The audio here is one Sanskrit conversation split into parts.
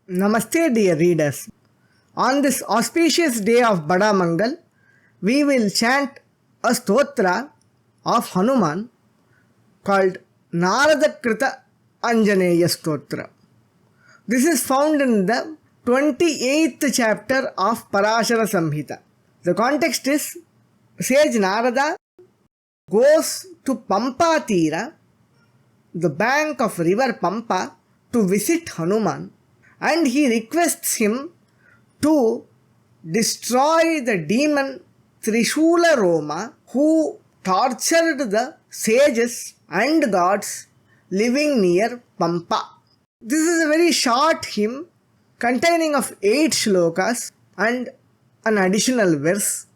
Namaste, dear readers. On this auspicious day of Bada Mangal, we will chant a stotra of Hanuman called Narada Krita Anjaneya Stotra. This is found in the 28th chapter of Parashara Samhita. The context is sage Narada goes to Pampa Tira, the bank of river Pampa, to visit Hanuman, and he requests him to destroy the demon Trishula Roma who tortured the sages and gods living near Pampa. This is a very short hymn containing of 8 shlokas and an additional verse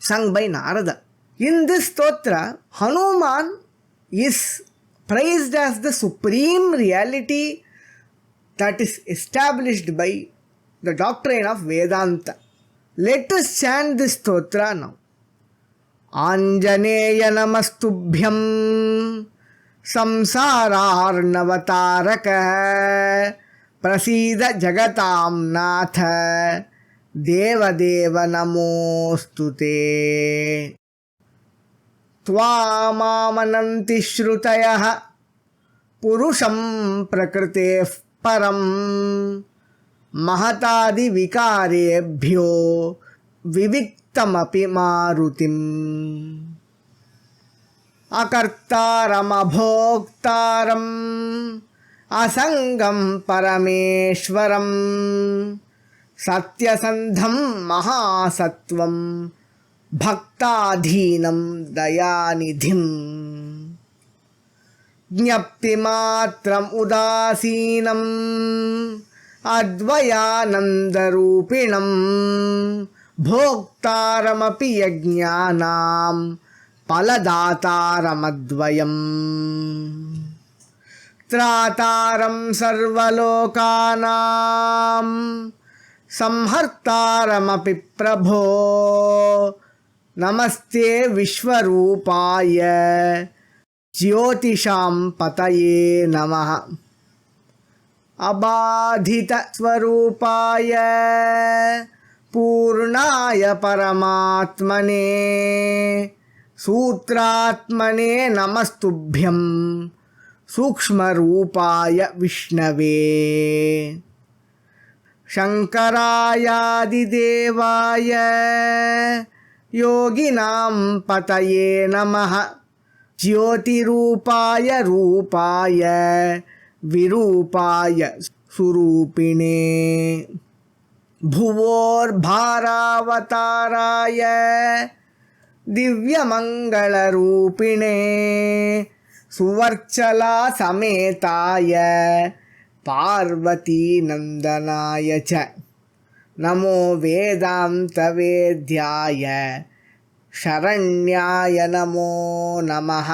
sung by Narada. In this stotra, Hanuman is praised as the supreme reality that is established by the doctrine of Vedanta. Let us chant this stotra now. Anjaneya namastubhyam samsararnavaraka prasida jagatam natha deva deva namostute त्वामामनन्ति श्रुतयः पुरुषं प्रकृतेः परं महतादिविकारेभ्यो विविक्तमपि मारुतिम् अकर्तारमभोक्तारम् असङ्गं परमेश्वरं सत्यसन्धं महासत्वं भक्ताधीनं दयानिधिम् ज्ञप्तिमात्रम् उदासीनम् अद्वयानन्दरूपिणम् भोक्तारमपि यज्ञानां फलदातारमद्वयम् त्रातारं सर्वलोकानां संहर्तारमपि प्रभो नमस्ते विश्वरूपाय ज्योतिषां पतये नमः अबाधित स्वरूपाय पूर्णाय परमात्मने सूत्रात्मने नमस्तुभ्यं सूक्ष्मरूपाय विष्णवे शंकरायादिदेवाय योगिनां पतये नमः ज्योतिरूपाय रूपाय विरूपाय सुरूपिणे भुवोर्भारावताराय दिव्यमङ्गलरूपिणे सुवर्चला समेताय पार्वतीनन्दनाय च नमो वेदान्तवेद्याय शरण्याय नमो नमः।